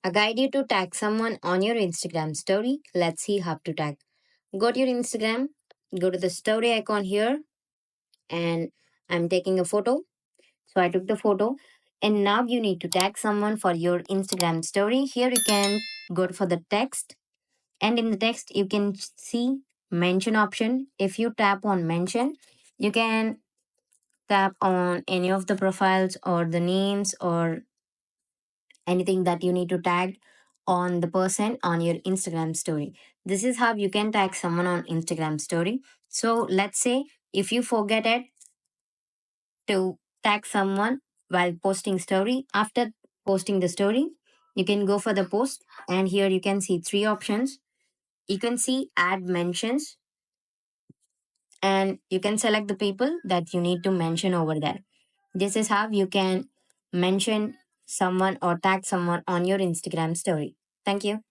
A guide you to tag someone on your Instagram story. Let's see how to tag. Go to your Instagram, go to the story icon here, and I'm taking a photo. So I took the photo, and now you need to tag someone for your Instagram story. Here you can go for the text, and in the text you can see mention option. If you tap on mention, you can tap on any of the profiles or the names or anything that you need to tag on the person on your Instagram story. This is how you can tag someone on Instagram story. So let's say if you forget it to tag someone while posting story, after posting the story, you can go for the post, and here you can see three options. You can see add mentions, and you can select the people that you need to mention over there. This is how you can mention someone or tag someone on your Instagram story. Thank you.